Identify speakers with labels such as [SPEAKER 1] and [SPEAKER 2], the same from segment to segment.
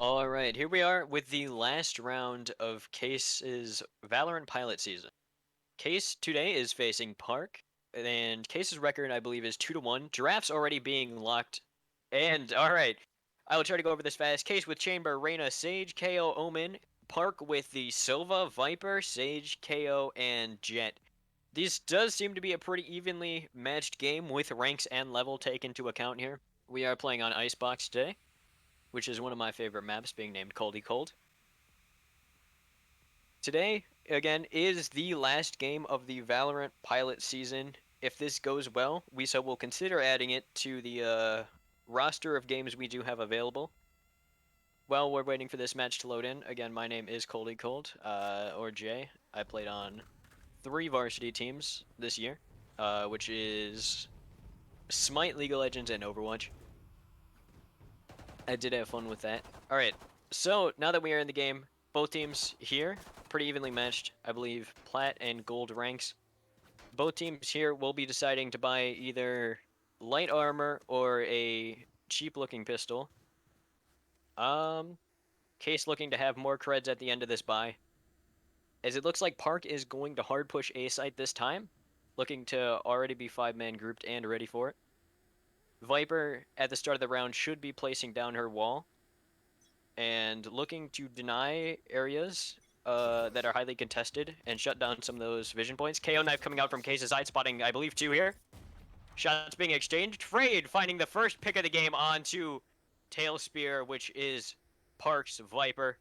[SPEAKER 1] All right, here we are with the last round of Case's Valorant pilot season. Case today is facing Park, and Case's record, I believe, is 2-1. Giraffe's already being locked. And all right, I will try to go over this fast. Case with Chamber, Reyna, Sage, KO, Omen. Park with the Silva, Viper, Sage, KO, and Jet. This does seem to be a pretty evenly matched game with ranks and level taken into account here. We are playing on Icebox today, which is one of my favorite maps, being named Coldy Cold. Today, again, is the last game of the Valorant pilot season. If this goes well, we will consider adding it to the roster of games we do have available. While we're waiting for this match to load in, again, my name is Coldy Cold, or Jay. I played on 3 varsity teams this year, which is Smite, League of Legends, and Overwatch. I did have fun with that. Alright, so now that we are in the game, both teams here, pretty evenly matched, I believe, plat and gold ranks. Both teams here will be deciding to buy either light armor or a cheap-looking pistol. Case looking to have more creds at the end of this buy. As it looks like Park is going to hard push A site this time, looking to already be 5-man grouped and ready for it. Viper, at the start of the round, should be placing down her wall and looking to deny areas that are highly contested and shut down some of those vision points. KO knife coming out from Case's side, spotting, I believe, 2 here. Shots being exchanged. Frayed finding the first pick of the game onto Tail Spear, which is Park's Viper.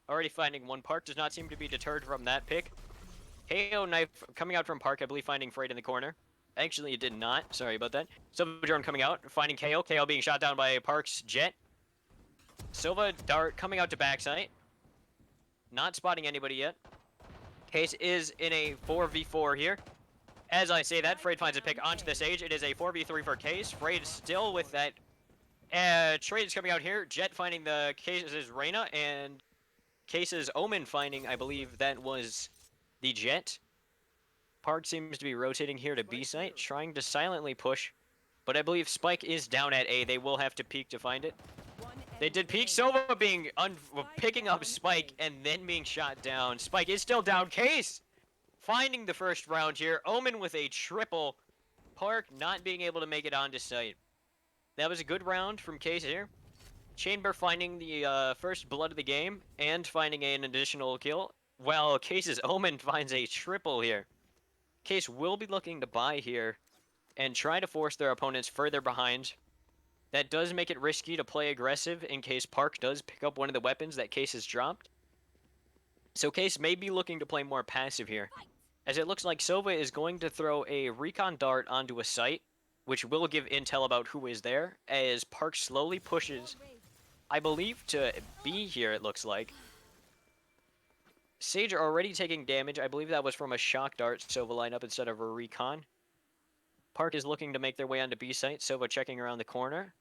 [SPEAKER 1] Already finding 1. Park does not seem to be deterred from that pick. KO knife coming out from Park, I believe, finding Frayed in the corner. Actually, it did not. Sorry about that. Silva drone coming out, finding KO. KO being shot down by Park's Jet. Silva dart coming out to backside. Not spotting anybody yet. Case is in a 4v4 here. As I say that, Frayed finds a pick onto the Sage. It is a 4v3 for Case. Frayed still with that. Trade is coming out here. Jet finding the Case's Reyna, and Case's Omen finding, I believe, that was the Jet. Park seems to be rotating here to B site, trying to silently push. But I believe Spike is down at A. They will have to peek to find it. They did peek. Silva being picking up Spike and then being shot down. Spike is still down. Case finding the first round here. Omen with a triple. Park not being able to make it onto site. That was a good round from Case here. Chamber finding the first blood of the game and finding an additional kill, while Case's Omen finds a triple here. Case will be looking to buy here and try to force their opponents further behind. That does make it risky to play aggressive in case Park does pick up one of the weapons that Case has dropped. So Case may be looking to play more passive here, as it looks like Silva is going to throw a recon dart onto a site, which will give intel about who is there, as Park slowly pushes, I believe, to B here, it looks like. Sage already taking damage. I believe that was from a shock dart Silva lineup instead of a recon. Park is looking to make their way onto B site. Silva checking around the corner.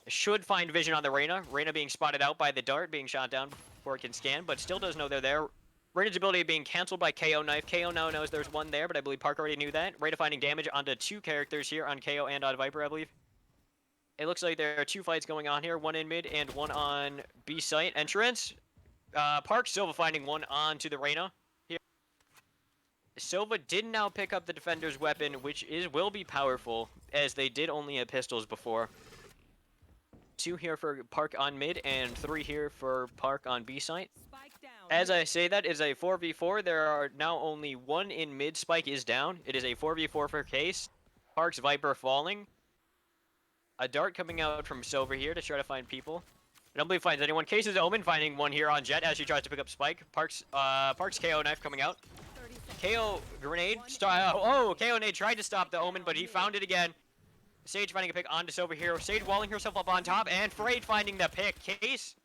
[SPEAKER 1] Should find vision on the Reyna. Reyna being spotted out by the dart, being shot down before it can scan, but still does know they're there. Reyna's ability being cancelled by KO knife. KO now knows there's one there, but I believe Park already knew that. Reyna finding damage onto 2 characters here, on KO and on Viper, I believe. It looks like there are 2 fights going on here, one in mid and one on B site entrance. Park Silva finding one onto the Reyna here. Silva did now pick up the defender's weapon, which will be powerful, as they did only have pistols before. 2 here for Park on mid, and 3 here for Park on B site. As I say that, is a 4v4. There are now only 1 in mid. Spike is down. It is a 4v4 for Case. Park's Viper falling. A dart coming out from Silver here to try to find people. I don't believe finds anyone. Case's Omen finding one here on Jet as she tries to pick up Spike. Park's KO knife coming out. KO grenade. KO nade tried to stop the Omen, but he found it again. Sage finding a pick onto Silver here. Sage walling herself up on top, and Frayed finding the pick. Case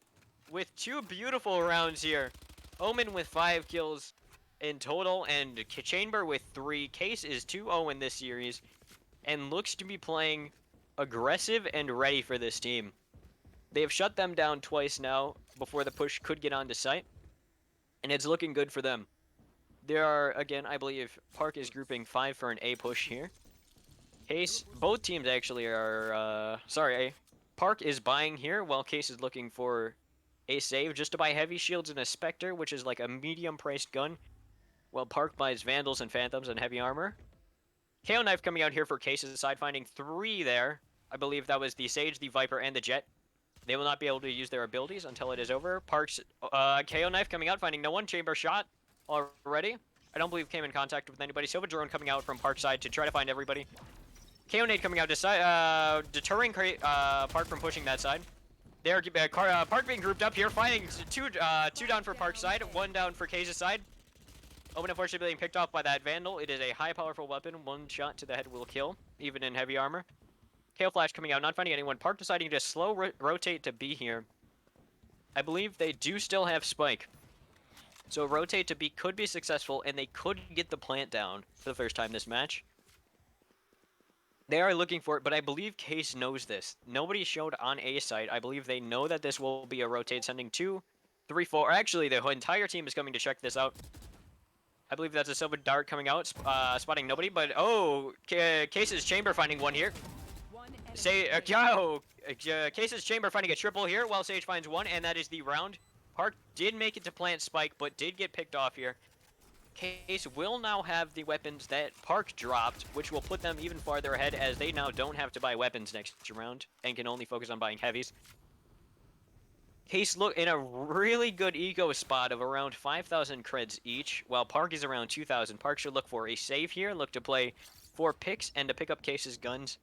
[SPEAKER 1] with 2 beautiful rounds here. Omen with 5 kills in total, and Chamber with 3. Case is 2-0 in this series, and looks to be playing aggressive and ready for this team. They have shut them down twice now before the push could get onto site, and it's looking good for them. There are, again, I believe Park is grouping 5 for an A push here. Case, both teams actually are, Park is buying here while Case is looking for a save just to buy heavy shields and a Spectre, which is like a medium-priced gun, while Park buys Vandals and Phantoms and heavy armor. KO Knife coming out here for Case's side, finding 3 there. I believe that was the Sage, the Viper, and the Jet. They will not be able to use their abilities until it is over. Park's KO Knife coming out, finding no one. Chamber shot already. I don't believe came in contact with anybody. Silva Drone coming out from Park side to try to find everybody. KO Nade coming out, deterring Park from pushing that side. They're Park being grouped up here, finding two down for Park side, 1 down for Case's side. Omen unfortunately being picked off by that Vandal. It is a high powerful weapon. 1 shot to the head will kill, even in heavy armor. Kale Flash coming out, not finding anyone. Park deciding to slow rotate to B here. I believe they do still have Spike. So rotate to B could be successful, and they could get the plant down for the first time this match. They are looking for it, but I believe Case knows this. Nobody showed on A site. I believe they know that this will be a rotate, sending 2, 3, 4. Actually, the entire team is coming to check this out. I believe that's a Silver Dart coming out, spotting nobody, but oh, Case's Chamber finding 1 here. Case's Chamber finding a triple here, while Sage finds 1, and that is the round. Park did make it to plant Spike, but did get picked off here. Case will now have the weapons that Park dropped, which will put them even farther ahead, as they now don't have to buy weapons next round, and can only focus on buying heavies. Case look in a really good eco spot of around 5,000 creds each, while Park is around 2,000. Park should look for a save here, look to play 4 picks, and to pick up Case's guns.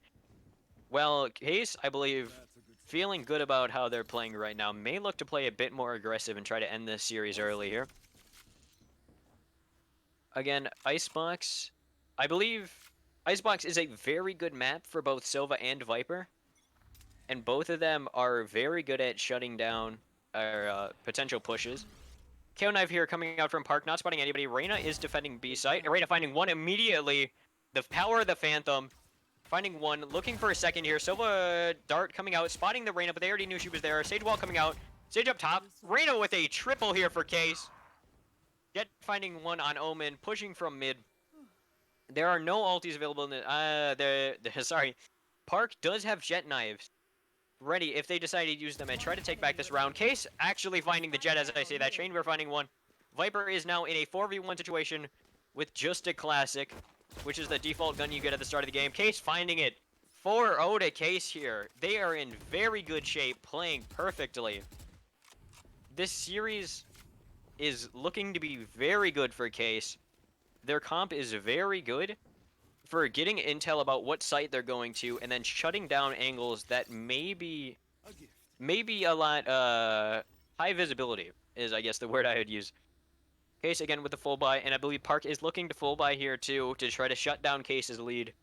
[SPEAKER 1] Well, Case, I believe, feeling good about how they're playing right now, may look to play a bit more aggressive and try to end this series early here. Again, Icebox, I believe Icebox is a very good map for both Silva and Viper. And both of them are very good at shutting down potential pushes. KO Knife here coming out from Park, not spotting anybody. Reyna is defending B site. Reyna finding 1 immediately. The power of the Phantom. Finding 1, looking for a second here. Silva Dart coming out, spotting the Reyna, but they already knew she was there. Sage Wall coming out. Sage up top. Reyna with a triple here for Case. Jet finding 1 on Omen, pushing from mid. There are no ultis available in the, sorry. Park does have Jet knives ready if they decide to use them and try to take back this round. Case actually finding the Jet as I say that. Chamber finding 1. Viper is now in a 4v1 situation with just a classic, which is the default gun you get at the start of the game. Case finding it. 4-0 to Case here. They are in very good shape, playing perfectly. This series is looking to be very good for Case. Their comp is very good for getting intel about what site they're going to, and then shutting down angles that may be a lot high visibility is, I guess, the word I would use. Case again with the full buy, and I believe Park is looking to full buy here too to try to shut down Case's lead.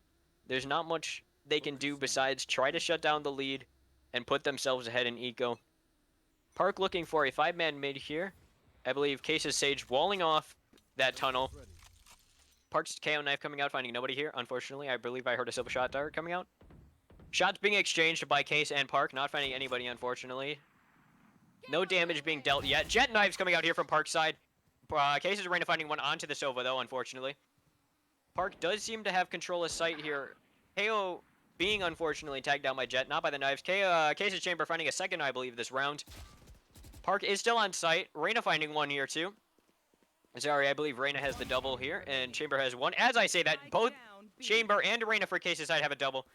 [SPEAKER 1] There's not much they can do besides try to shut down the lead and put themselves ahead in eco. Park looking for a 5-man mid here. I believe Case's Sage walling off that tunnel. Park's KO Knife coming out, finding nobody here. Unfortunately, I believe I heard a Silver Shot Dart coming out. Shots being exchanged by Case and Park, not finding anybody, unfortunately. No damage being dealt yet. Jet Knives coming out here from Park's side. Case is Reyna finding 1 onto the Silva, though, unfortunately. Park does seem to have control of sight here. KO being, unfortunately, tagged down by Jet, not by the knives. Case's Chamber finding a second, I believe, this round. Park is still on site. Reyna finding 1 here, too. Sorry, I believe Reyna has the double here, and Chamber has 1. As I say that, both Chamber and Reyna for Case's side have a double.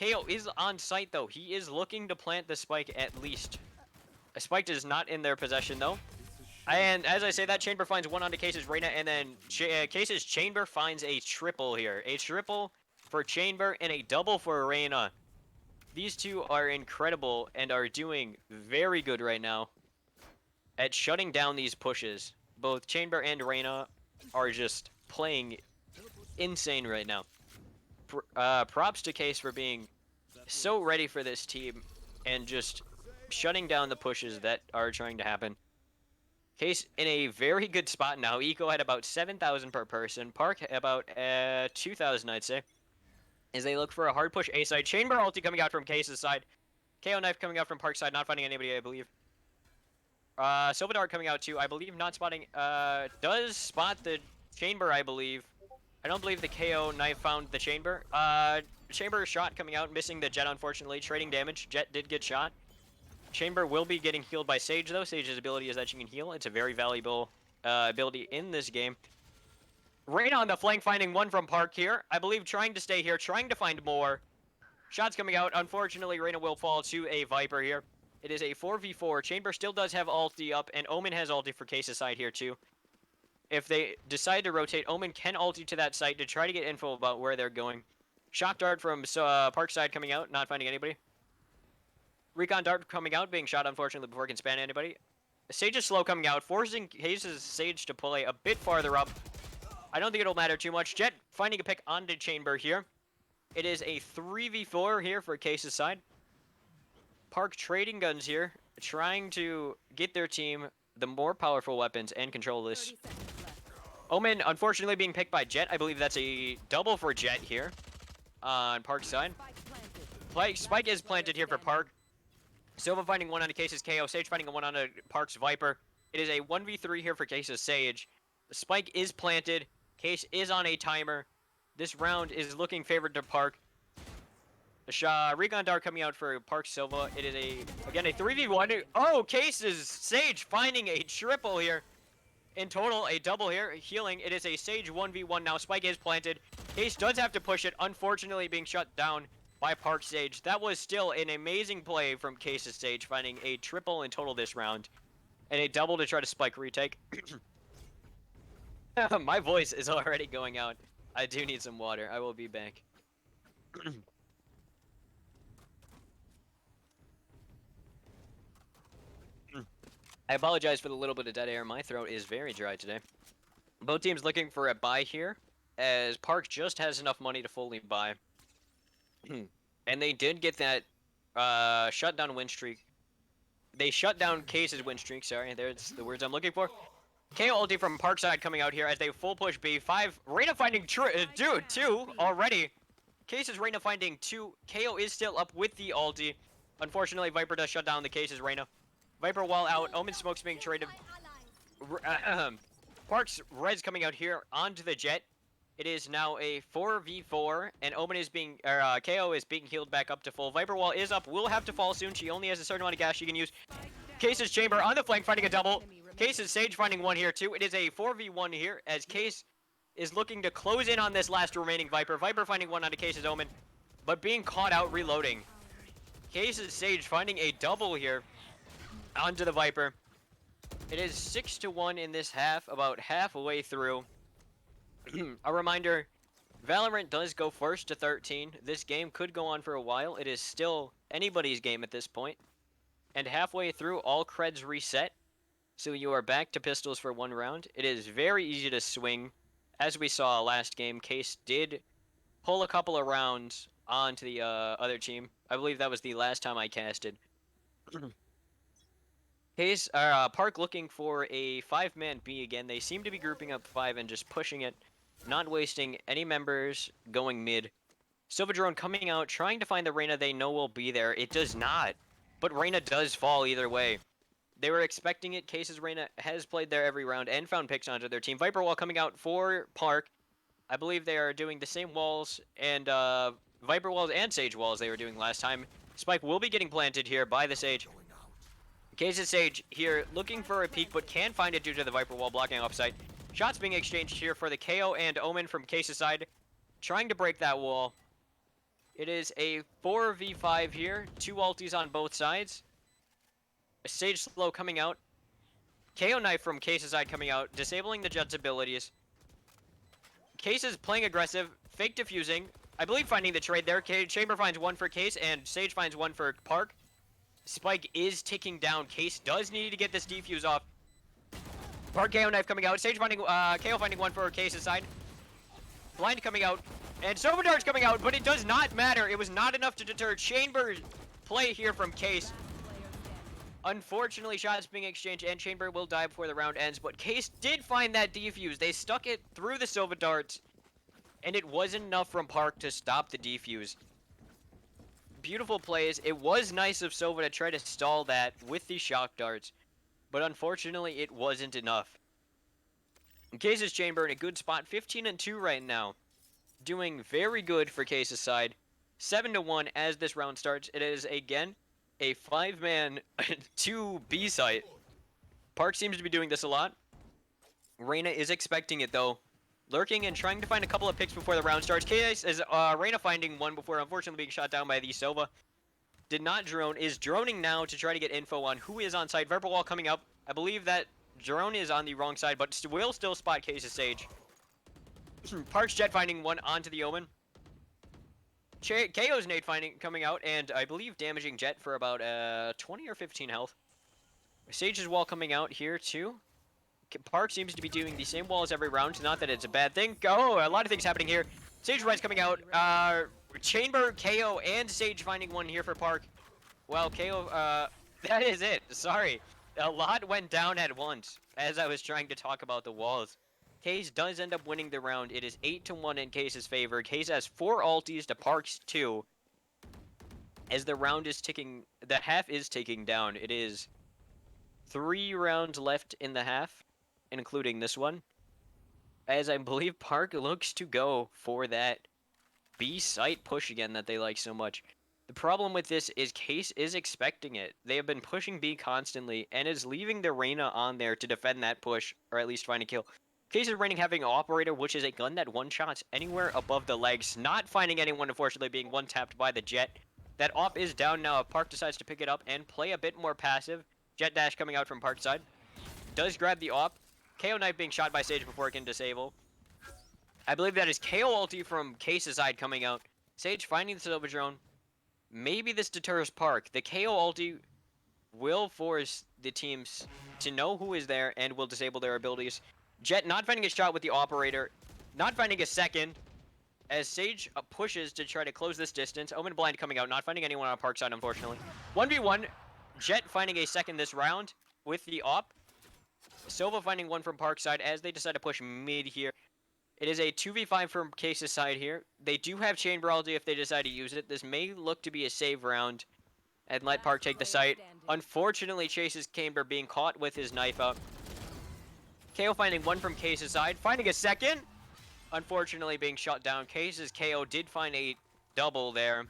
[SPEAKER 1] KO is on site, though. He is looking to plant the spike at least. A spike is not in their possession, though. And as I say that, Chamber finds 1 onto Case's Reyna, and then Case's Chamber finds a triple here. A triple for Chamber and a double for Reyna. These two are incredible and are doing very good right now at shutting down these pushes. Both Chamber and Reyna are just playing insane right now. Props to Case for being so ready for this team and just shutting down the pushes that are trying to happen. Case in a very good spot now. Eco at about 7,000 per person. Park about 2,000, I'd say. As they look for a hard push A side. Chamber ulti coming out from Case's side. KO Knife coming out from Park's side. Not finding anybody, I believe. Silva Dart coming out too. I believe not spotting. Does spot the Chamber, I believe. I don't believe the KO Knife found the Chamber. Chamber shot coming out, missing the Jet, unfortunately. Trading damage. Jet did get shot. Chamber will be getting healed by Sage, though. Sage's ability is that she can heal. It's a very valuable ability in this game. Reyna on the flank, finding one from Park here. I believe trying to stay here, trying to find more. Shots coming out. Unfortunately, Reyna will fall to a Viper here. It is a 4v4. Chamber still does have ulti up, and Omen has ulti for Case's side here, too. If they decide to rotate, Omen can ulti to that site to try to get info about where they're going. Shock Dart from Park side coming out, not finding anybody. Recon Dart coming out, being shot, unfortunately, before it can span anybody. Sage is slow coming out, forcing Case's Sage to play a bit farther up. I don't think it'll matter too much. Jett finding a pick onto Chamber here. It is a 3v4 here for Case's side. Park trading guns here, trying to get their team the more powerful weapons and control this. Omen, unfortunately, being picked by Jett. I believe that's a double for Jett here on Park's side. Spike is planted here for Park. Silva finding one onto Case's KO. Sage finding one onto Park's Viper. It is a 1v3 here for Case's Sage. The Spike is planted. Case is on a timer. This round is looking favored to Park. Recon Dart coming out for Park Silva. It is again a 3v1. Oh, Case's Sage finding a triple here. In total, a double here, healing. It is a Sage 1v1 now. Spike is planted. Case does have to push it, unfortunately being shut down by Park Sage. That was still an amazing play from Case's Sage, finding a triple in total this round. And a double to try to Spike retake. My voice is already going out. I do need some water. I will be back. I apologize for the little bit of dead air. My throat is very dry today. Both teams looking for a buy here, as Park just has enough money to fully buy. And they did get that shutdown win streak. They shut down Case's win streak, sorry, there's the words I'm looking for. KO ulti from Parkside coming out here as they full push B5. Reyna finding dude, 2 already. Case's Reyna finding 2. KO is still up with the ulti. Unfortunately, Viper does shut down the Case's Reyna. Viper wall out. Omen smokes being traded. Park's Red's coming out here onto the Jett. It is now a 4v4, and Omen is being, KO is being healed back up to full. Viper wall is up. Will have to fall soon. She only has a certain amount of gas she can use. Case's Chamber on the flank finding a double. Case's Sage finding one here too. It is a 4v1 here as Case is looking to close in on this last remaining Viper. Viper finding one onto Case's Omen, but being caught out reloading. Case's Sage finding a double here onto the Viper. It is 6-1 in this half, about halfway through. A reminder, Valorant does go first to 13. This game could go on for a while. It is still anybody's game at this point. And halfway through, all creds reset. So you are back to pistols for one round. It is very easy to swing. As we saw last game, Case did pull a couple of rounds onto the other team. I believe that was the last time I casted. Case, Park looking for a 5-man B again. They seem to be grouping up 5 and just pushing it. Not wasting any members going mid. Silva Drone coming out, trying to find the Reyna they know will be there. It does not. But Reyna does fall either way. They were expecting it. Case's Reyna has played there every round and found picks onto their team. Viper wall coming out for Park. I believe they are doing the same walls and Viper walls and Sage walls they were doing last time. Spike will be getting planted here by the Sage. Case's Sage here looking for a peek but can't find it due to the Viper wall blocking offsite. Shots being exchanged here for the KO and Omen from Case's side. Trying to break that wall. It is a 4v5 here. 2 ultis on both sides. A Sage slow coming out. KO knife from Case's side coming out. Disabling the Jett's abilities. Case is playing aggressive. Fake defusing. I believe finding the trade there. Chamber finds one for Case and Sage finds one for Park. Spike is ticking down. Case does need to get this defuse off. Park KO knife coming out. Sage finding KO finding one for Case's side. Blind coming out. And Silva Dart's coming out, but it does not matter. It was not enough to deter Chamber's play here from Case. Unfortunately, shots being exchanged and Chamber will die before the round ends, but Case did find that defuse. They stuck it through the Silva Darts, and it wasn't enough from Park to stop the defuse. Beautiful plays. It was nice of Silva to try to stall that with the shock darts, but unfortunately it wasn't enough. Case's Chamber in a good spot, 15-2 right now. Doing very good for Case's side. 7-1 as this round starts. It is again a 5-man 2B site. Park seems to be doing this a lot. Reyna is expecting it though. Lurking and trying to find a couple of picks before the round starts. KS is Reyna finding one before unfortunately being shot down by the Sova. Did not drone, is droning now to try to get info on who is on site. Vertical wall coming up. I believe that drone is on the wrong side, but will still spot Case's Sage. Park's Jet finding one onto the Omen. KO's nade finding coming out, and I believe damaging Jet for about 20 or 15 health. Sage's wall coming out here too. Park seems to be doing the same wall as every round. Not that it's a bad thing. Oh, a lot of things happening here. Sage Red's coming out. Chamber, KO, and Sage finding one here for Park. Well, KO, that is it. Sorry. A lot went down at once as I was trying to talk about the walls. Case does end up winning the round. It is 8-1 in Case's favor. Case has 4 ultis to Park's 2. As the round is ticking, the half is ticking down. It is 3 rounds left in the half, including this one. As I believe Park looks to go for that B site push again that they like so much. The problem with this is Case is expecting it. They have been pushing B constantly and is leaving the Reyna on there to defend that push, or at least find a kill. Case is running having an Operator, which is a gun that one-shots anywhere above the legs. Not finding anyone, unfortunately, being one-tapped by the Jet. That op is down now. If Park decides to pick it up and play a bit more passive. Jet dash coming out from Park's side. Does grab the op. KO knife being shot by Sage before it can disable. I believe that is KO ulti from Case's side coming out. Sage finding the Silver Drone. Maybe this deters Park. The KO ulti will force the teams to know who is there and will disable their abilities. Jet not finding a shot with the Operator. Not finding a second. As Sage pushes to try to close this distance. Omen blind coming out. Not finding anyone on Park's side, unfortunately. 1v1. Jet finding a second this round with the op. Sova finding one from Park's side as they decide to push mid here. It is a 2v5 from Case's side here. They do have Chamber ulti if they decide to use it. This may look to be a save round and let Park take the site. Unfortunately, Chase's Chamber being caught with his knife out. KO finding one from Case's side. Finding a second. Unfortunately, being shot down. Case's KO did find a double there.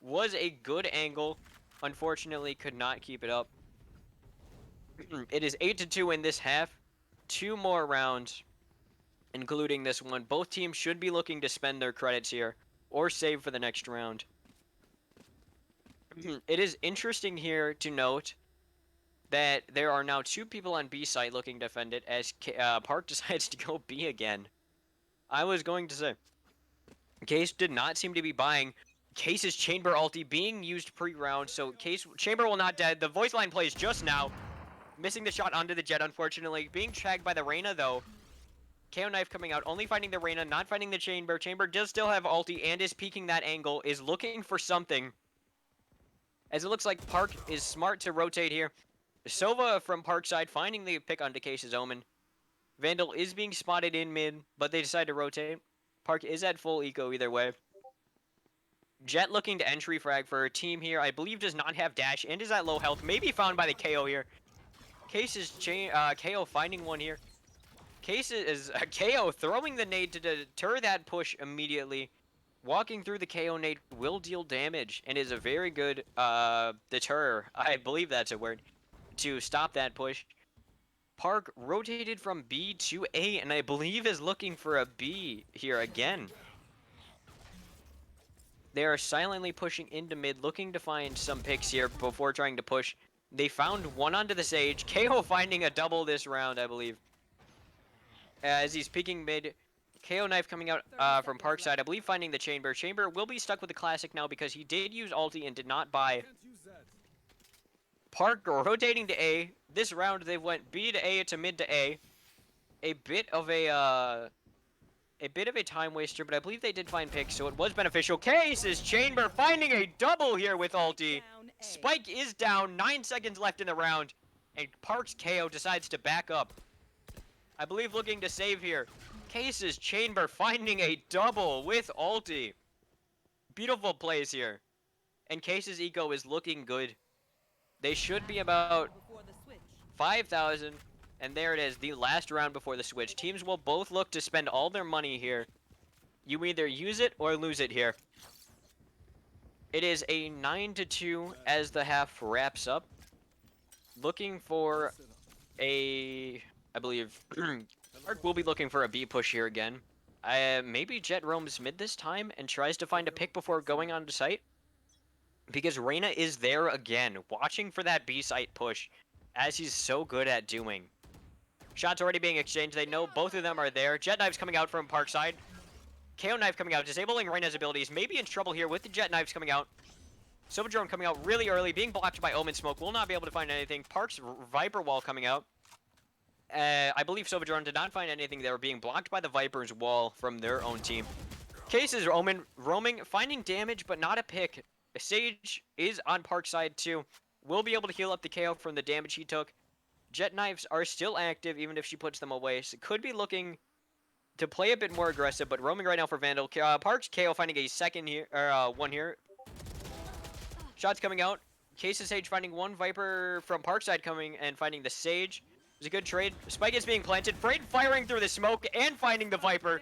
[SPEAKER 1] Was a good angle. Unfortunately, could not keep it up. It is 8-2 in this half. 2 more rounds, including this one. Both teams should be looking to spend their credits here or save for the next round. It is interesting here to note that there are now 2 people on B site looking to defend it as Park decides to go B again. I was going to say, Case did not seem to be buying Case's Chamber ulti being used pre-round, so Case Chamber will not dead. The voice line plays just now. Missing the shot onto the Jet, unfortunately. Being tracked by the Reyna, though. KO knife coming out, only finding the Reyna, not finding the Chamber. Chamber does still have ulti and is peeking that angle, is looking for something. As it looks like Park is smart to rotate here. Sova from Park side finding the pick onto Case's Omen. Vandal is being spotted in mid, but they decide to rotate. Park is at full eco either way. Jet looking to entry frag for a team here. I believe does not have dash and is at low health. Maybe found by the KO here. Case is KO finding one here. Case is KO throwing the nade to deter that push immediately. Walking through the KO nade will deal damage and is a very good deter. I believe that's a word to stop that push. Park rotated from B to A and I believe is looking for a B here again. They are silently pushing into mid, looking to find some picks here before trying to push. They found one onto the Sage. KO finding a double this round, I believe. As he's peeking mid. KO knife coming out from Park side. I believe finding the Chamber. Chamber will be stuck with the Classic now because he did use ulti and did not buy. Park rotating to A. This round they went B to A to mid to A. A bit of a time waster, but I believe they did find picks, so it was beneficial. Case's Chamber finding a double here with ulti. Spike is down, 9 seconds left in the round, and Park's KO decides to back up. I believe looking to save here. Case's Chamber finding a double with ulti. Beautiful plays here. And Case's eco is looking good. They should be about 5,000, and there it is, the last round before the switch. Teams will both look to spend all their money here. You either use it or lose it here. It is a 9-2 as the half wraps up. Looking for a, I believe, Ark will be looking for a B push here again. Maybe Jet roams mid this time and tries to find a pick before going on to site. Because Reyna is there again, watching for that B site push, as he's so good at doing. Shots already being exchanged. They know both of them are there. Jet Knives coming out from Parkside. KO Knife coming out, disabling Reyna's abilities. Maybe in trouble here with the Jet Knives coming out. Silver Drone coming out really early, being blocked by Omen Smoke. Will not be able to find anything. Parks Viper Wall coming out. I believe Silver Drone did not find anything. They were being blocked by the Viper's wall from their own team. Cases Omen roaming, finding damage, but not a pick. Sage is on Parkside too. Will be able to heal up the KO from the damage he took. Jet Knives are still active, even if she puts them away. So could be looking to play a bit more aggressive, but roaming right now for Vandal. Parks KO finding a second here, or one here. Shots coming out. Cases Sage finding one Viper from Parkside coming and finding the Sage. It was a good trade. Spike is being planted. Freight firing through the smoke and finding the Viper.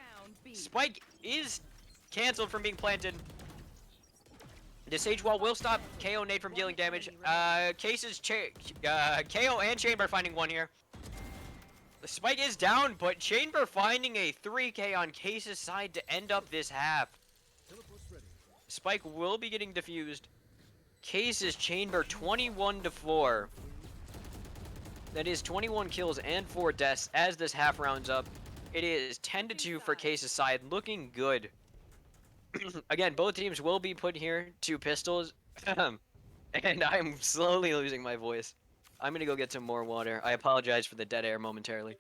[SPEAKER 1] Spike is canceled from being planted. The Sage Wall will stop KO Nade from dealing damage. Cases KO and Chamber finding one here. The Spike is down, but Chamber finding a 3K on Case's side to end up this half. Spike will be getting defused. Case's Chamber 21-4. That is 21 kills and 4 deaths as this half rounds up. It is 10-2 for Case's side, looking good. Again, both teams will be put here to pistols. And I'm slowly losing my voice. I'm gonna go get some more water. I apologize for the dead air momentarily.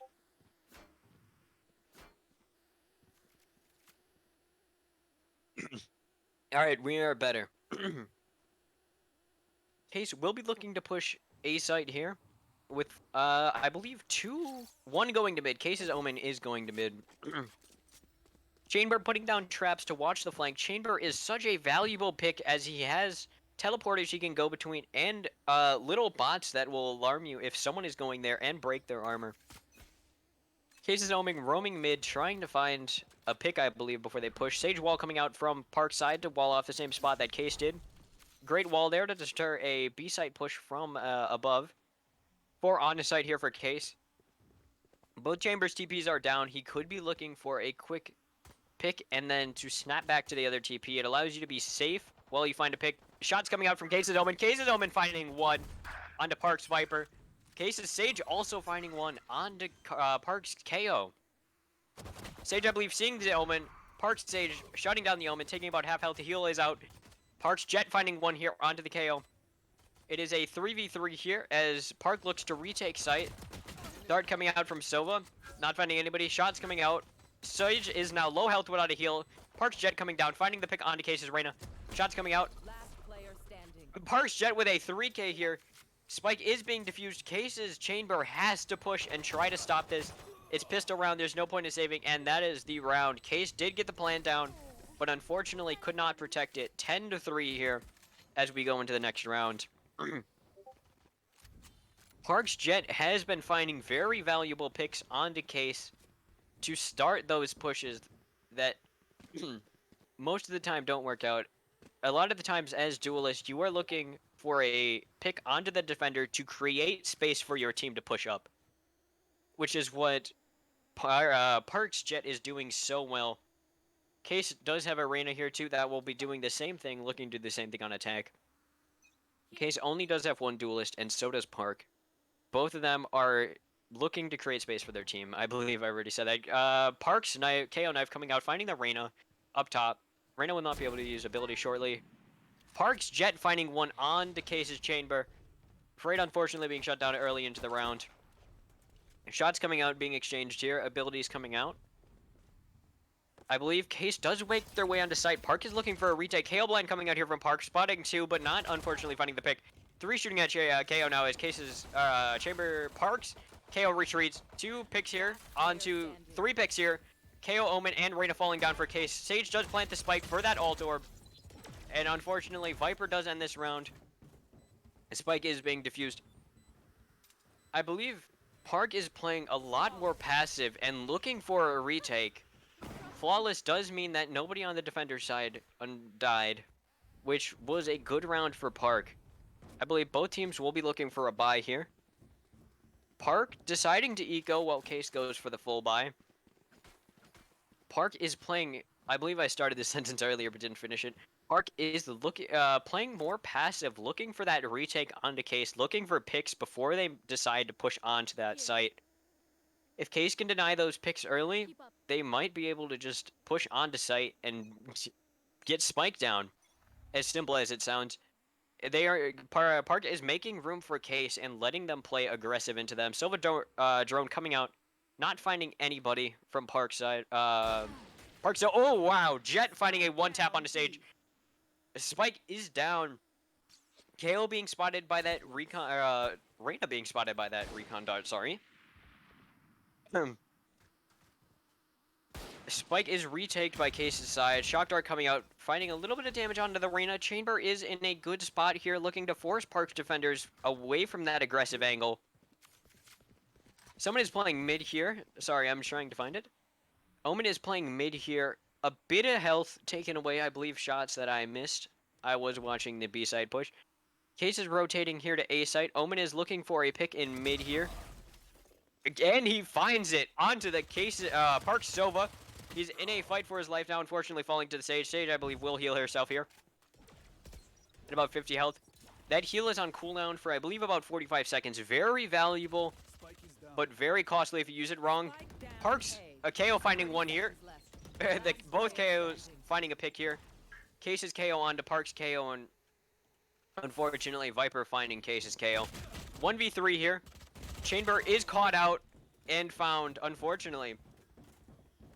[SPEAKER 1] Alright, we are better. Case will be looking to push A site here. With, I believe one going to mid. Case's Omen is going to mid. Chamber putting down traps to watch the flank. Chamber is such a valuable pick as he has teleporters he can go between and little bots that will alarm you if someone is going there and break their armor. Case's Omen roaming mid, trying to find a pick, I believe, before they push. Sage Wall coming out from Parkside to wall off the same spot that Case did. Great wall there to deter a B-site push from above. 4 on the site here for Case. Both Chambers TPs are down. He could be looking for a quick pick and then to snap back to the other TP. It allows you to be safe while you find a pick. Shots coming out from Case's Omen. Case's Omen finding one onto Parks Viper. Case's Sage also finding one onto Parks KO. Sage, I believe, seeing the Omen. Parks Sage shutting down the Omen, taking about half health. The heal is out. Parks Jet finding one here onto the KO. It is a 3v3 here as Park looks to retake site. Dart coming out from Sova. Not finding anybody. Shots coming out. Sage is now low health without a heal. Parks Jet coming down, finding the pick onto Case's Reyna. Shots coming out. Parks Jet with a 3K here. Spike is being defused. Case's Chamber has to push and try to stop this. It's pistol round. There's no point in saving, and that is the round. Case did get the plan down, but unfortunately could not protect it. 10-3 here as we go into the next round. Parks Jet has been finding very valuable picks onto Case to start those pushes that most of the time don't work out. A lot of the times as duelist, you are looking for a pick onto the defender to create space for your team to push up, which is what Parks Jet is doing so well. Case does have a Reyna here too that will be doing the same thing, looking to do the same thing on attack. Case only does have one duelist, and so does Park. Both of them are looking to create space for their team. I believe I already said that. Parks KO Knife coming out, finding the Reyna up top. Reyna will not be able to use ability shortly. Parks Jet finding one on the Case's Chamber. Freight unfortunately being shut down early into the round. Shots coming out, being exchanged here. Abilities coming out. I believe Case does make their way onto site. Park is looking for a retake. Hail Blind coming out here from Park, spotting 2, but not unfortunately finding the pick. 3 shooting at KO now as Case's Chamber Parks. KO retreats. 2 picks here onto 3 picks here. KO Omen and Reyna falling down for Case. Sage does plant the spike for that ult orb. And unfortunately, Viper does end this round. The spike is being diffused. I believe Park is playing a lot more passive and looking for a retake. Flawless does mean that nobody on the defender side died. which was a good round for Park. I believe both teams will be looking for a buy here. Park deciding to eco while Case goes for the full buy. Park is playing, I believe I started this sentence earlier but didn't finish it. Park is playing more passive, looking for that retake onto Case, looking for picks before they decide to push onto that site. If Case can deny those picks early, they might be able to just push onto site and get Spike down. As simple as it sounds. Park is making room for Case and letting them play aggressive into them. Silva drone coming out, not finding anybody from Park's side. Oh wow, Jet finding a one tap on the stage. Spike is down. KO being spotted by that recon. Reyna being spotted by that recon dart. Sorry. Spike is retaked by Case's side. Shock Dart coming out, finding a little bit of damage onto the Reyna. Chamber is in a good spot here, looking to force Park's defenders away from that aggressive angle. Someone is playing mid here. Sorry, I'm trying to find it. Omen is playing mid here. A bit of health taken away, I believe, shots that I missed. I was watching the B side push. Case is rotating here to A site. Omen is looking for a pick in mid here. Again, he finds it onto the Case, Park Sova. He's in a fight for his life now, unfortunately falling to the stage. Sage, I believe, will heal herself here. At about 50 health. That heal is on cooldown for, I believe, about 45 seconds. Very valuable, but very costly if you use it wrong. Park's a KO finding one here. Both KOs finding a pick here. Case's KO onto Park's KO, and unfortunately, Viper finding Case's KO. 1v3 here. Chamber is caught out and found, unfortunately.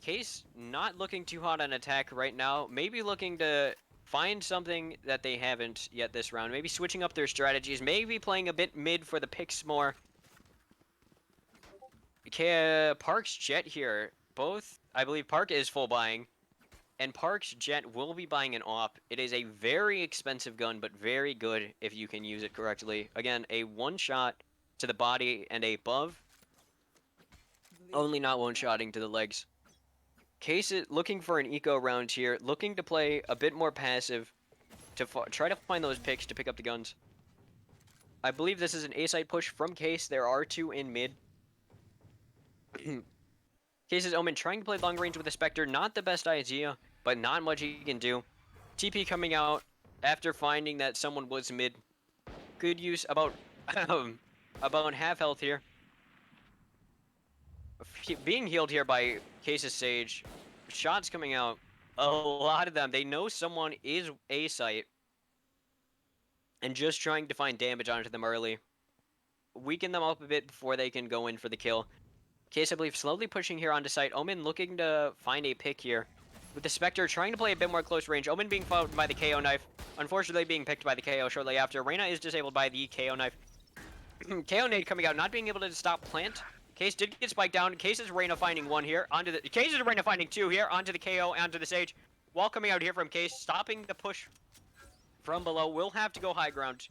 [SPEAKER 1] Case not looking too hot on attack right now. Maybe looking to find something that they haven't yet this round. Maybe switching up their strategies. Maybe playing a bit mid for the picks more. Park's Jet here. Both, I believe Park is full buying. And Park's Jet will be buying an AWP. It is a very expensive gun, but very good if you can use it correctly. Again, a one shot to the body and a buff. Only not one-shotting to the legs. Case is looking for an eco round here, looking to play a bit more passive to try to find those picks to pick up the guns. I believe this is an A-side push from Case. There are two in mid. Case's Omen trying to play long range with a Spectre. Not the best idea, but not much he can do. TP coming out after finding that someone was mid. Good use, about half health here. Being healed here by Case's Sage. Shots coming out. A lot of them. They know someone is A site. And just trying to find damage onto them early. Weaken them up a bit before they can go in for the kill. Case, I believe, slowly pushing here onto site. Omen looking to find a pick here. With the Spectre trying to play a bit more close range. Omen being followed by the KO knife. Unfortunately being picked by the KO shortly after. Reyna is disabled by the KO knife. KO nade coming out, not being able to stop plant. Case did get spiked down. Case is Reyna finding one here. Case is Reyna finding two here. Onto the KO, onto the Sage. Wall coming out here from Case, stopping the push from below. Will have to go high ground.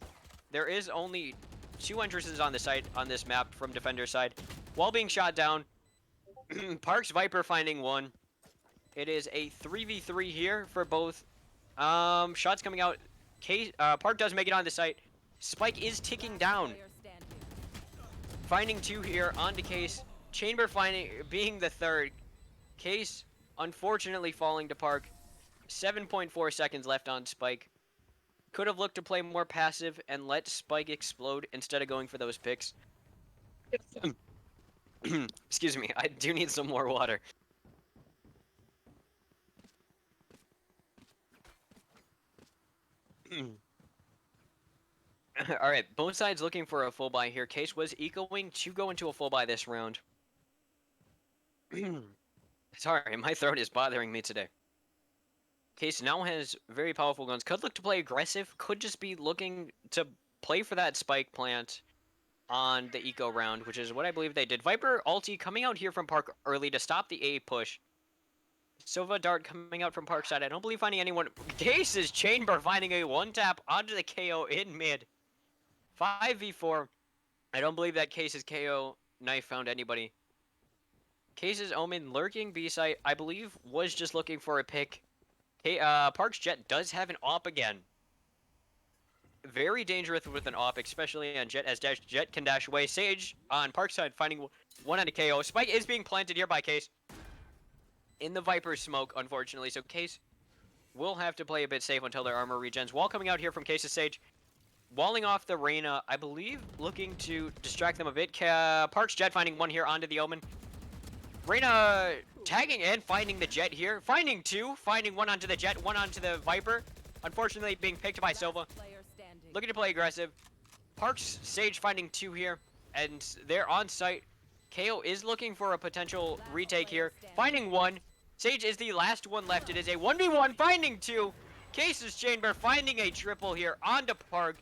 [SPEAKER 1] There is only two entrances on the site on this map from defender side. Wall being shot down. Park's Viper finding one. It is a 3v3 here for both. Shots coming out. Case, Park does make it on the site. Spike is ticking down. Finding two here onto Case. Chamber being the third. Case unfortunately falling to Park. 7.4 seconds left on Spike. Could have looked to play more passive and let Spike explode instead of going for those picks. Excuse me, I do need some more water. Alright, both sides looking for a full buy here. Case was ecoing to go into a full buy this round. Sorry, my throat is bothering me today. Case now has very powerful guns. Could look to play aggressive. Could just be looking to play for that spike plant on the eco round, which is what I believe they did. Viper ulti coming out here from Park early to stop the A push. Sova dart coming out from Park side. I don't believe finding anyone. Case's Chamber finding a one tap onto the KO in mid. 5v4. I don't believe that Case's KO knife found anybody. Case's Omen lurking B site, I believe, was just looking for a pick. Park's Jet does have an AWP again. very dangerous with an op, especially on Jet, as Jet can dash away. Sage on Parkside finding one on a KO. Spike is being planted here by Case in the Viper's smoke, unfortunately, so Case will have to play a bit safe until their armor regens. Wall coming out here from Case's Sage, walling off the Reyna, I believe, looking to distract them a bit. Parks Jet finding one here onto the Omen. Reyna tagging and finding the Jet here. Finding two. Finding one onto the Jet, one onto the Viper. Unfortunately, being picked by Silva. Looking to play aggressive. Parks Sage finding two here. And they're on site. KO is looking for a potential retake here. Finding one. Sage is the last one left. It is a 1v1. Finding two. Case's Chamber finding a triple here onto Park.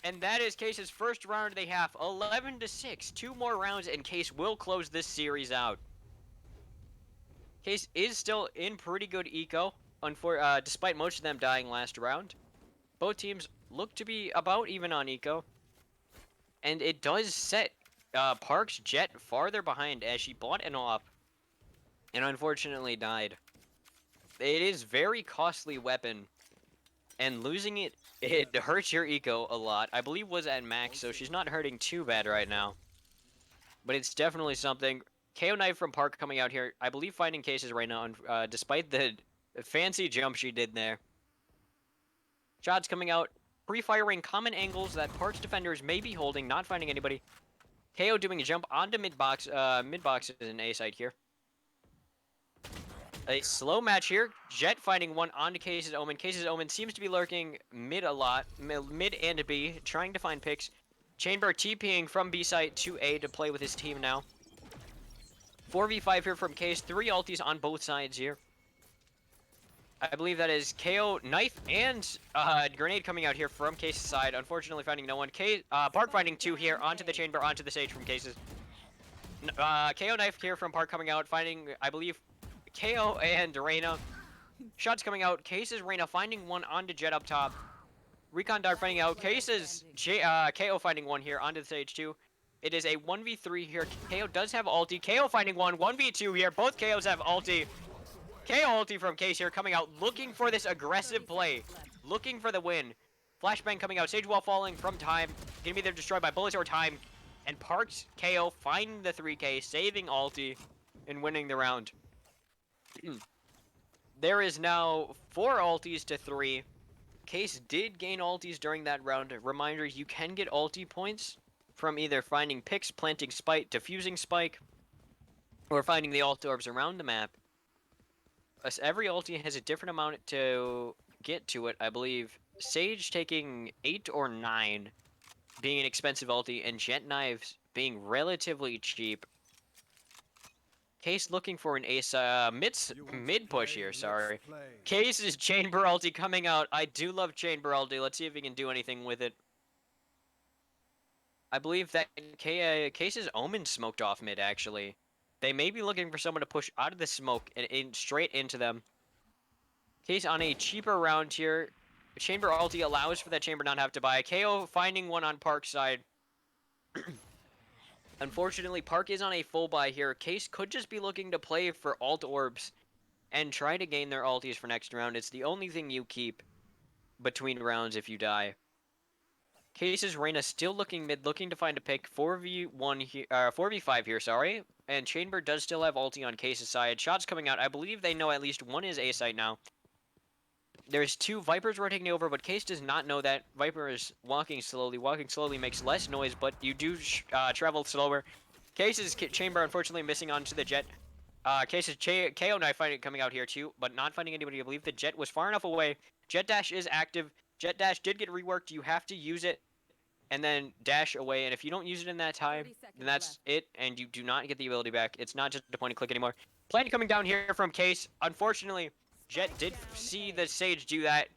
[SPEAKER 1] And that is Case's first round of the half. 11-6. 2 more rounds and Case will close this series out. Case is still in pretty good eco, despite most of them dying last round. Both teams look to be about even on eco. And it does set Park's Jet farther behind as she bought an op and unfortunately died. It is very costly weapon, and losing it hurts your eco a lot. I believe was at max, so she's not hurting too bad right now. But it's definitely something. KO knife from Park coming out here. I believe finding Cases right now, despite the fancy jump she did there. Shots coming out, pre-firing common angles that Park's defenders may be holding, not finding anybody. KO doing a jump onto mid-box. Mid-box is an A site here. A slow match here. Jet finding one onto Case's Omen. Case's Omen seems to be lurking mid a lot. Mid and B, trying to find picks. Chamber TPing from B site to A to play with his team now. 4v5 here from Case. 3 ultis on both sides here. I believe that is KO knife and grenade coming out here from Case's side. Unfortunately finding no one. Park finding 2 here onto the Chamber, onto the Sage from Case's. KO knife here from Park coming out, finding, I believe, KO and Reyna. Shots coming out. Case's Reyna finding one onto Jet up top. Recon Dart finding out. Case's KO finding one here onto the Sage 2. It is a 1v3 here. KO does have ulti. KO finding one. 1v2 here. Both KOs have ulti. KO ulti from Case here coming out, looking for this aggressive play. Looking for the win. Flashbang coming out. Sage wall falling from time. Gonna be either destroyed by bullets or time. And Parks KO finding the 3k, saving ulti, and winning the round. There is now 4 ultis to 3. Case did gain ultis during that round. Reminder, you can get ulti points from either finding picks, planting spike, defusing spike, or finding the ult orbs around the map. As every ulti has a different amount to get to it, I believe. Sage taking 8 or 9 being an expensive ulti, and Jet Knives being relatively cheap. Case looking for an ace, mid push here, sorry. Case's Chamber ulti coming out. I do love Chamber ulti. Let's see if we can do anything with it. I believe that Case's Omen smoked off mid, actually. They may be looking for someone to push out of the smoke and straight into them. Case on a cheaper round here. Chamber ulti allows for that Chamber not have to buy. KO finding one on Park's side. Unfortunately, Park is on a full buy here. Case could just be looking to play for ult orbs and try to gain their ultis for next round. It's the only thing you keep between rounds if you die. Case's Reyna still looking mid, looking to find a pick. 4v1 here, 4v5 here, sorry. And Chamber does still have ulti on Case's side. Shots coming out. I believe they know at least one is A site now. There's 2 Vipers rotating over, but Case does not know that. Viper is walking slowly. Walking slowly makes less noise, but you do travel slower. Case's Chamber unfortunately missing onto the Jet. Case's KO knife coming out here too, but not finding anybody. I believe the Jet was far enough away. Jet Dash is active. Jet Dash did get reworked. You have to use it and then dash away. And if you don't use it in that time, then that's it, and you do not get the ability back. It's not just a point and click anymore. Plan coming down here from Case. Unfortunately, Jet did see the Sage do that.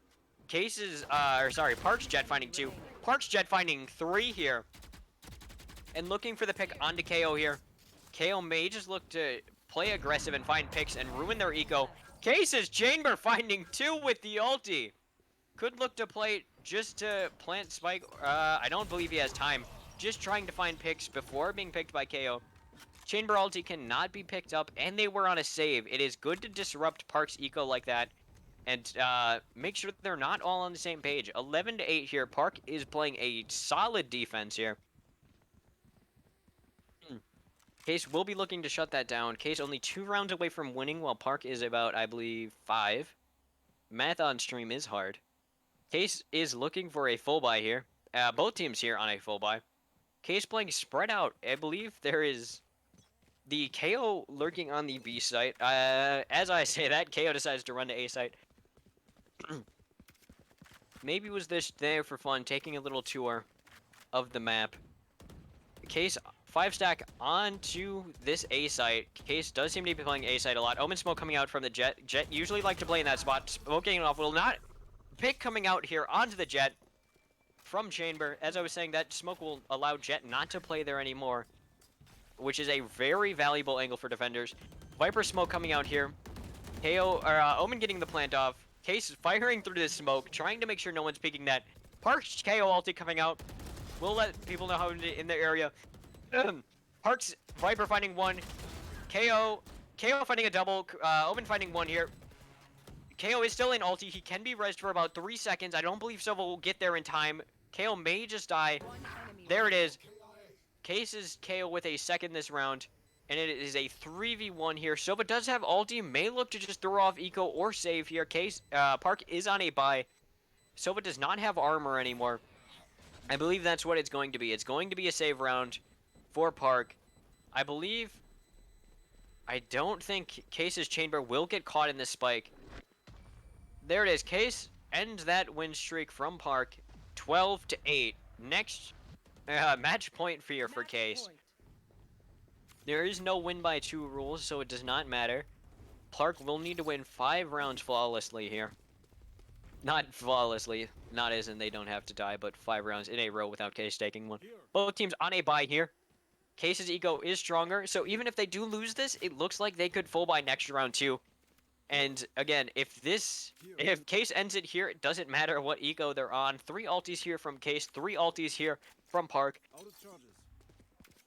[SPEAKER 1] Case's, Park's Jet finding 2. Park's Jet finding 3 here. And looking for the pick onto KO here. KO may just look to play aggressive and find picks and ruin their eco. Case's Chamber finding 2 with the ulti. Could look to play just to plant spike. I don't believe he has time. Just trying to find picks before being picked by KO. Chamber ulti cannot be picked up, and they were on a save. It is good to disrupt Park's eco like that. and make sure they're not all on the same page. 11-8 here. Park is playing a solid defense here. Case will be looking to shut that down. Case only 2 rounds away from winning, while Park is about, I believe, 5. Math on stream is hard. Case is looking for a full buy here. Both teams here on a full buy. Case playing spread out. I believe there is the KO lurking on the B site. As I say that, KO decides to run to A site. Maybe was this there for fun, taking a little tour of the map. Case 5-stack onto this A site. Case does seem to be playing A site a lot. Omen smoke coming out from the Jet. Jet usually like to play in that spot. Smoke getting off will not. Pick coming out here onto the Jet from Chamber. As I was saying, that smoke will allow Jet not to play there anymore, which is a very valuable angle for defenders. Viper smoke coming out here. KO, or Omen getting the plant off. Case firing through the smoke, trying to make sure no one's peeking that. Park's KO ulti coming out. We'll let people know how in the area. Park's Viper finding one. KO finding a double. Omen finding one here. KO is still in ulti. He can be rezzed for about 3 seconds. I don't believe Sova will get there in time. KO may just die. There it is. Case is KO with a second this round. And it is a 3v1 here. Sova does have ulti. May look to just throw off eco or save here. Case, Park is on a buy. Sova does not have armor anymore. I believe that's what it's going to be. It's going to be a save round for Park. I don't think Case's Chamber will get caught in this spike. There it is. Case ends that win streak from Park. 12-8. Next match point here for Case. There is no win by 2 rules, so it does not matter. Park will need to win 5 rounds flawlessly here. Not flawlessly, not as in they don't have to die, but 5 rounds in a row without Case taking one. Both teams on a bye here. Case's eco is stronger, so even if they do lose this, it looks like they could full buy next round too. And again, if Case ends it here, it doesn't matter what eco they're on. 3 ultis here from Case, 3 ultis here from Park.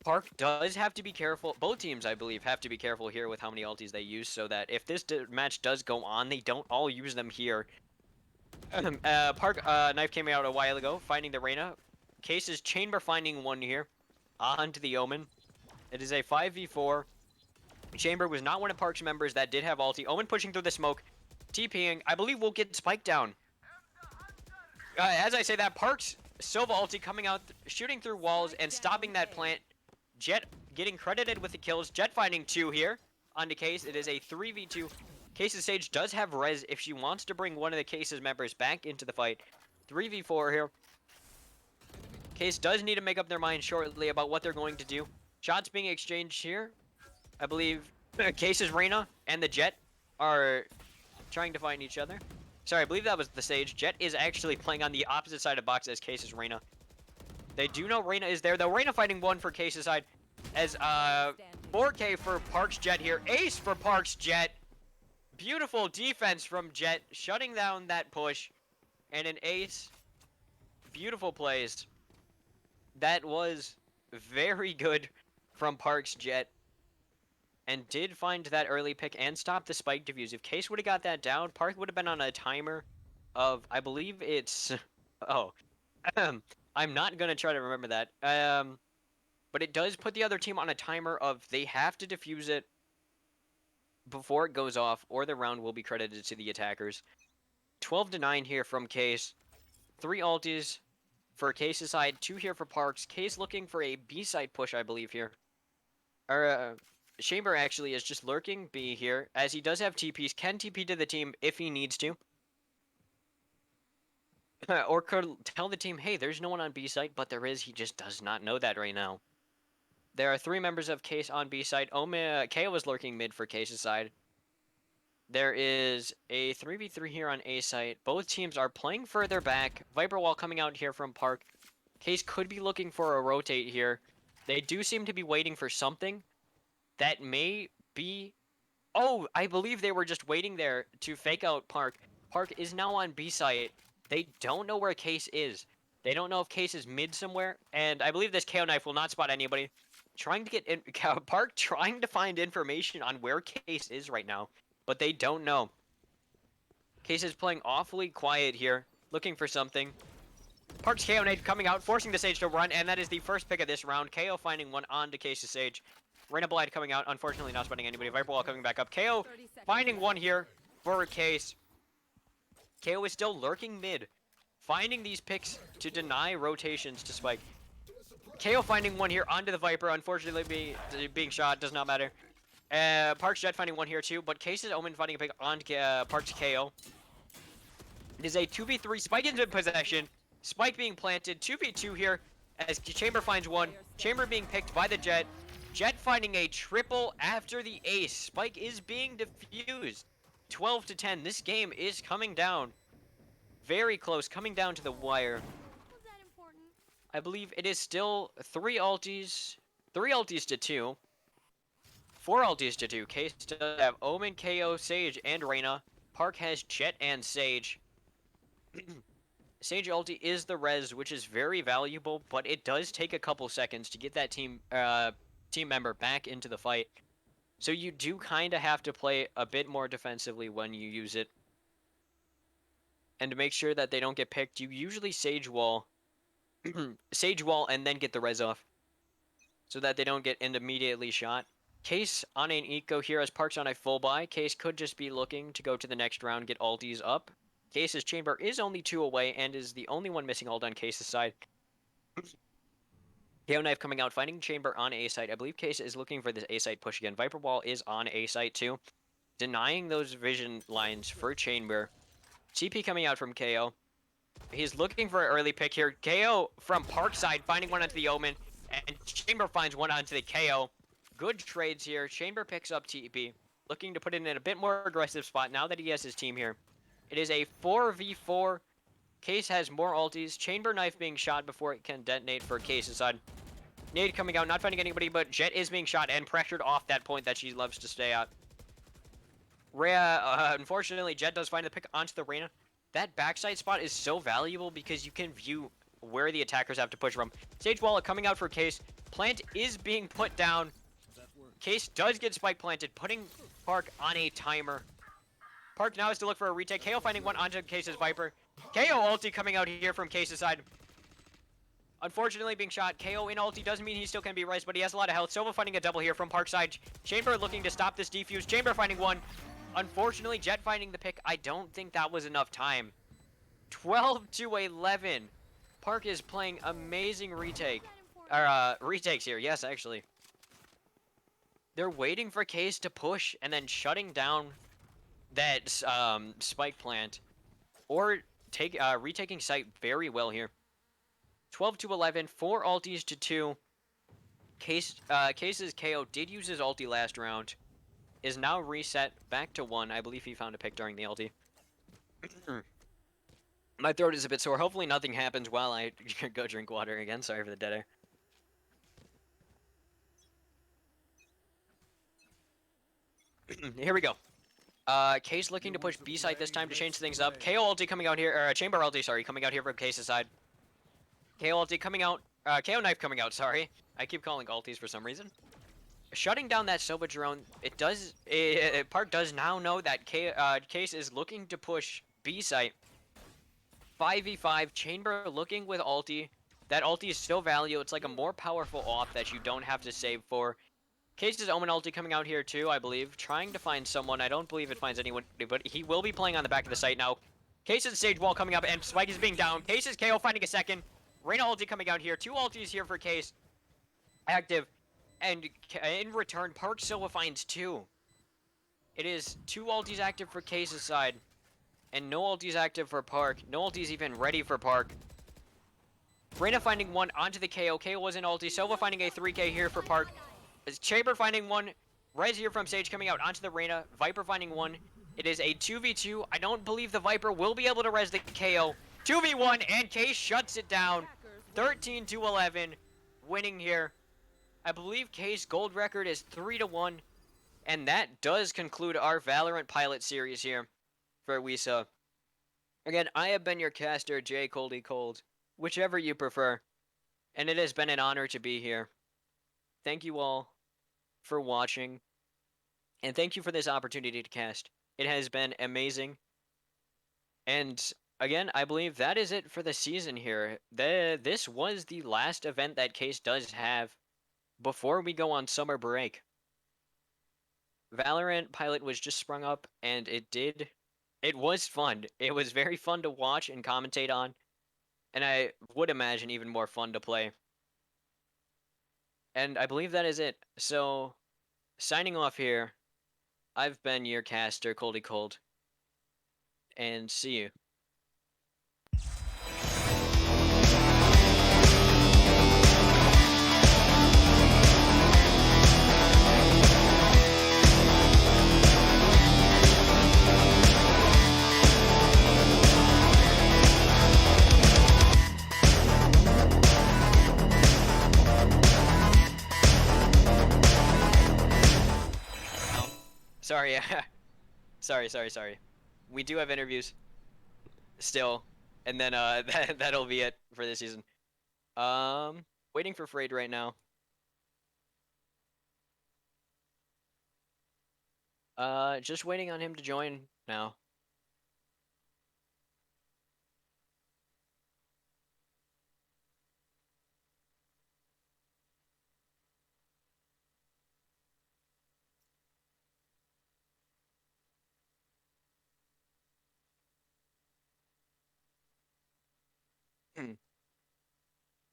[SPEAKER 1] Park does have to be careful. Both teams, I believe, have to be careful here with how many ultis they use, so that if this match does go on, they don't all use them here. Park knife came out a while ago, finding the Reyna. Case's Chamber finding one here onto the Omen. It is a 5v4. Chamber was not one of Park's members that did have ulti. Omen pushing through the smoke, TPing. I believe we'll get spiked down. As I say that, Park's Sova ulti coming out, shooting through walls and stopping that plant. Jet getting credited with the kills. Jet finding 2 here onto Case. It is a 3v2. Case's Sage does have res if she wants to bring one of the Case's members back into the fight. 3v4 here. Case does need to make up their mind shortly about what they're going to do. Shots being exchanged here. I believe Case's Reyna and the Jet are trying to find each other. Sorry, I believe that was the Sage. Jet is actually playing on the opposite side of box as Case's Reyna. They do know Reyna is there, though. Reyna fighting 1 for Case's side. As 4K for Park's Jet here. Ace for Park's Jet. Beautiful defense from Jet, shutting down that push. And an ace. Beautiful plays. That was very good from Park's Jet. And did find that early pick and stop the spike defuse. If Case would have got that down, Park would have been on a timer of, I believe it's... Oh. I'm not going to try to remember that. But it does put the other team on a timer of they have to defuse it before it goes off, or the round will be credited to the attackers. 12-9 here from Case. 3 ultis for Case's side, 2 here for Parks. Case looking for a B side push, I believe, here. Chamber actually is just lurking B here, as he does have TPs, can TP to the team if he needs to. Or could tell the team, hey, there's no one on B site, but there is, he just does not know that right now. There are 3 members of Case on B site. KO is lurking mid for Case's side. There is a 3v3 here on A site. Both teams are playing further back. Viper Wall coming out here from Park. Case could be looking for a rotate here. They do seem to be waiting for something that may be... Oh, I believe they were just waiting there to fake out Park. Park is now on B site. They don't know where Case is. They don't know if Case is mid somewhere. And I believe this KO knife will not spot anybody. Trying to get in... Park trying to find information on where Case is right now. But they don't know. Case is playing awfully quiet here, looking for something. Park's KO nade coming out, forcing the Sage to run, and that is the first pick of this round. KO finding one onto Case's Sage. Reyna Blight coming out, unfortunately not spotting anybody. Viper Wall coming back up. KO finding one here for Case. KO is still lurking mid, finding these picks to deny rotations to Spike. KO finding one here onto the Viper, unfortunately being shot, does not matter. Park's Jet finding one here too, but Case's Omen finding a pick on Park's KO. It is a 2v3, Spike into possession. Spike being planted, 2v2 here, as Chamber finds one. Chamber being picked by the Jet. Jet finding a triple after the ace. Spike is being defused. 12 to 10. This game is coming down. Very close, coming down to the wire.
[SPEAKER 2] Was that important?
[SPEAKER 1] I believe it is still 3 ultis to 2. 4 ultis to 2. Case does have Omen, KO, Sage, and Reyna. Park has Jet and Sage. Sage ulti is the res, which is very valuable, but it does take a couple seconds to get that team member back into the fight. So you do kind of have to play a bit more defensively when you use it. And to make sure that they don't get picked, you usually Sage wall. Sage wall and then get the res off. So that they don't get immediately shot. Case on an eco here as Park's on a full buy. Case could just be looking to go to the next round, get ultis up. Case's Chamber is only 2 away and is the only one missing ult on Case's side. KO Knife coming out, finding Chamber on A site. I believe Case is looking for this A site push again. Viper Wall is on A site too. Denying those vision lines for Chamber. CP coming out from KO. He's looking for an early pick here. KO from Park side, finding one onto the Omen. And Chamber finds one onto the KO. Good trades here. Chamber picks up TP. Looking to put it in a bit more aggressive spot now that he has his team here. It is a 4v4. Case has more ultis. Chamber Knife being shot before it can detonate for Case's side. Nade coming out, not finding anybody, but Jet is being shot and pressured off that point that she loves to stay at. Rhea, unfortunately, Jet does find the pick onto the Reyna. That backside spot is so valuable because you can view where the attackers have to push from. Sage Wallet coming out for Case. Plant is being put down. Case does get Spike planted, putting Park on a timer. Park now has to look for a retake. KO finding one onto Case's Viper. KO ulti coming out here from Case's side. Unfortunately being shot. KO in ulti doesn't mean he still can be res, but he has a lot of health. Sova finding a double here from Park side. Chamber looking to stop this defuse. Chamber finding one. Unfortunately, Jet finding the pick. I don't think that was enough time. 12 to 11. Park is playing amazing retake. Retakes here. Yes, actually. They're waiting for Case to push and then shutting down that Spike plant, or retaking site very well here. 12 to 11, 4 ultis to 2. Case's KO did use his ulti last round. Is now reset back to 1. I believe he found a pick during the ulti. My throat is a bit sore. Hopefully nothing happens while I go drink water again. Sorry for the dead air. Here we go. Case looking to push B side this time to change things up. KO ulti coming out here, or Chamber ulti, sorry, coming out here from Case's side. KO ulti coming out, KO knife coming out, sorry. I keep calling ultis for some reason. Shutting down that Sova drone, Park does now know that Case is looking to push B site. 5v5, Chamber looking with ulti. That ulti is still valuable. It's like a more powerful off that you don't have to save for. Case's Omen ulti coming out here too, I believe. Trying to find someone. I don't believe it finds anyone, but he will be playing on the back of the site now. Case's Sage Wall coming up, and Spike is being down. Case's KO finding a second. Reyna ulti coming out here. 2 ultis here for Case. Active. And in return, Park Silva finds 2. It is 2 ultis active for Case's side. And no ultis active for Park. No ultis even ready for Park. Reyna finding 1 onto the KO. KO was an ulti. Silva finding a 3k here for Park. Chamber finding 1. Res here from Sage coming out onto the Reyna. Viper finding 1. It is a 2v2. I don't believe the Viper will be able to res the KO. 2v1, and Case shuts it down. 13 to 11. Winning here. I believe Case gold record is 3-1. And that does conclude our Valorant Pilot series here for WISA. Again, I have been your caster, J. Coldy Cold. Whichever you prefer. And it has been an honor to be here. Thank you all for watching, and thank you for this opportunity to cast. It has been amazing, And again, I believe that is it for the season here. This was the last event that Case does have before we go on summer break. Valorant Pilot was just sprung up, and it was fun. It was very fun to watch and commentate on, and I would imagine even more fun to play. And I believe that is it. So, signing off here, I've been your caster, Coldy Cold, and see you. Sorry, sorry. We do have interviews still, and then that'll be it for this season. Waiting for Frayed right now. Just waiting on him to join now.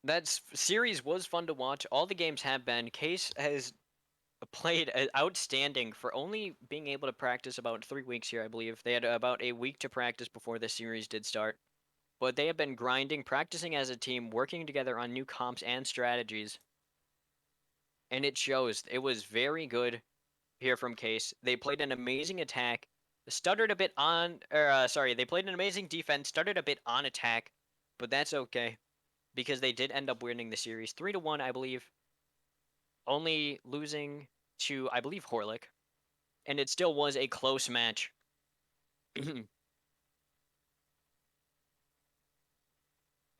[SPEAKER 1] That series was fun to watch. All the games have been. Case has played outstanding for only being able to practice about 3 weeks here, I believe. They had about a week to practice before the series did start. But they have been grinding, practicing as a team, working together on new comps and strategies. And it shows. It was very good here from Case. They played an amazing attack, stuttered a bit on, they played an amazing defense, stuttered a bit on attack, but that's okay because they did end up winning the series 3-1, I believe, only losing to, I believe, Horlick, and it still was a close match.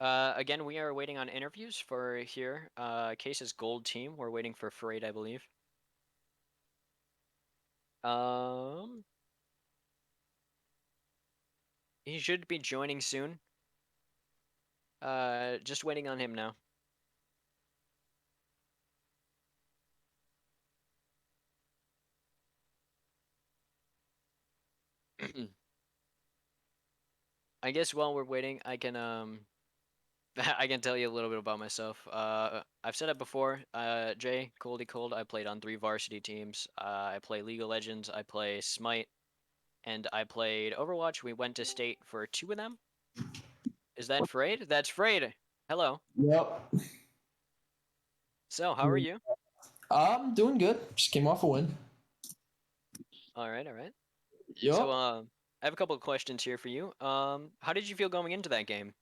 [SPEAKER 1] Again, we are waiting on interviews for here. Case's gold team. We're waiting for Frayed, I believe. He should be joining soon. Just waiting on him now. I guess while we're waiting, I can I can tell you a little bit about myself. I've said it before. Jay, Coldy Cold. I played on 3 varsity teams. I play League of Legends. I play Smite, and I played Overwatch. We went to state for 2 of them. Is that Frayed? That's Frayed. Hello.
[SPEAKER 2] Yep.
[SPEAKER 1] So, how are you?
[SPEAKER 2] I'm doing good. Just came off a win.
[SPEAKER 1] All right, all right.
[SPEAKER 2] Yep.
[SPEAKER 1] So, I have a couple of questions here for you. How did you feel going into that game?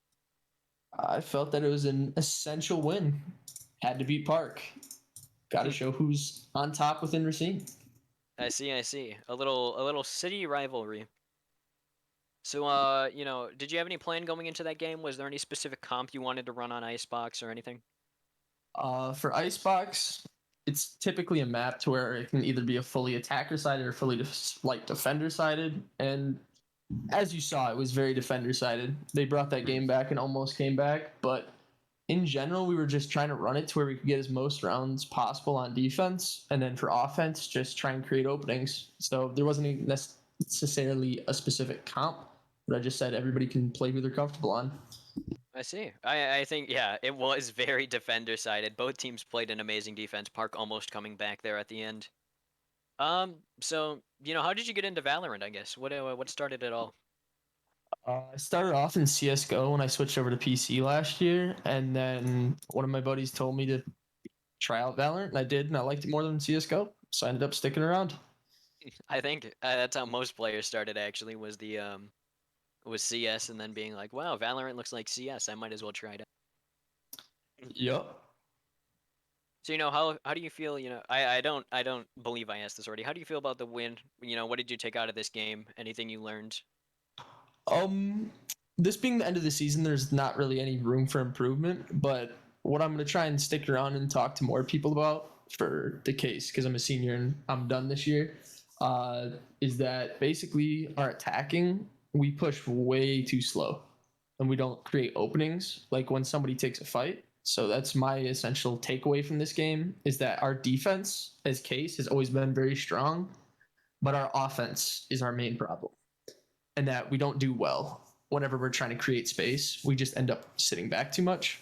[SPEAKER 2] I felt that it was an essential win. Had to beat Park. Got to show who's on top within Racine.
[SPEAKER 1] I see. A little city rivalry. So, did you have any plan going into that game? Was there any specific comp you wanted to run on Icebox or anything?
[SPEAKER 2] For Icebox, it's typically a map to where it can either be a fully attacker sided or fully defender sided. And as you saw, it was very defender sided. They brought that game back and almost came back, but in general, we were just trying to run it to where we could get as most rounds possible on defense, and then for offense, just try and create openings. So there wasn't necessarily a specific comp, but I just said everybody can play who they're comfortable on.
[SPEAKER 1] I see. I think, yeah, it was very defender sided. Both teams played an amazing defense. Park almost coming back there at the end. So, how did you get into Valorant, I guess? What started it all?
[SPEAKER 2] I started off in CSGO when I switched over to PC last year, and then one of my buddies told me to try out Valorant, and I did, and I liked it more than CSGO, so I ended up sticking around.
[SPEAKER 1] I think that's how most players started, actually, was CS, and then being like, wow, Valorant looks like CS. I might as well try it out.
[SPEAKER 2] Yep.
[SPEAKER 1] So, how do you feel, I don't believe I asked this already. How do you feel about the win? What did you take out of this game? Anything you learned?
[SPEAKER 2] Um, this being the end of the season, there's not really any room for improvement. But what I'm gonna try and stick around and talk to more people about for the case, because I'm a senior and I'm done this year, is that basically our attacking we push way too slow and we don't create openings like when somebody takes a fight. So that's my essential takeaway from this game is that our defense as case has always been very strong, but our offense is our main problem. And that we don't do well whenever we're trying to create space. We just end up sitting back too much.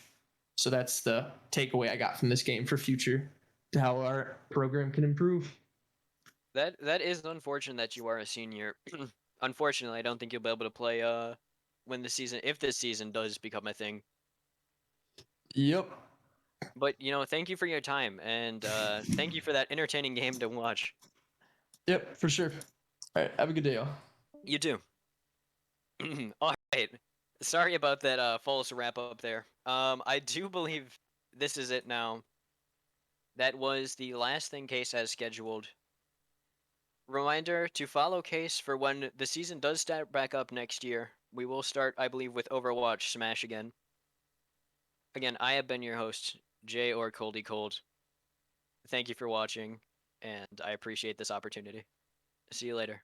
[SPEAKER 2] So that's the takeaway I got from this game for future to how our program can improve.
[SPEAKER 1] That is unfortunate that you are a senior. Unfortunately, I don't think you'll be able to play when the season if this season does become a thing.
[SPEAKER 2] Yep.
[SPEAKER 1] But thank you for your time and thank you for that entertaining game to watch.
[SPEAKER 2] Yep, for sure. All right. Have a good day, y'all.
[SPEAKER 1] You too. All right. Sorry about that false wrap up there. I do believe this is it now. That was the last thing Case has scheduled. Reminder to follow Case for when the season does start back up next year. We will start, I believe, with Overwatch Smash again. Again, I have been your host, Jay or Coldy Cold. Thank you for watching, and I appreciate this opportunity. See you later.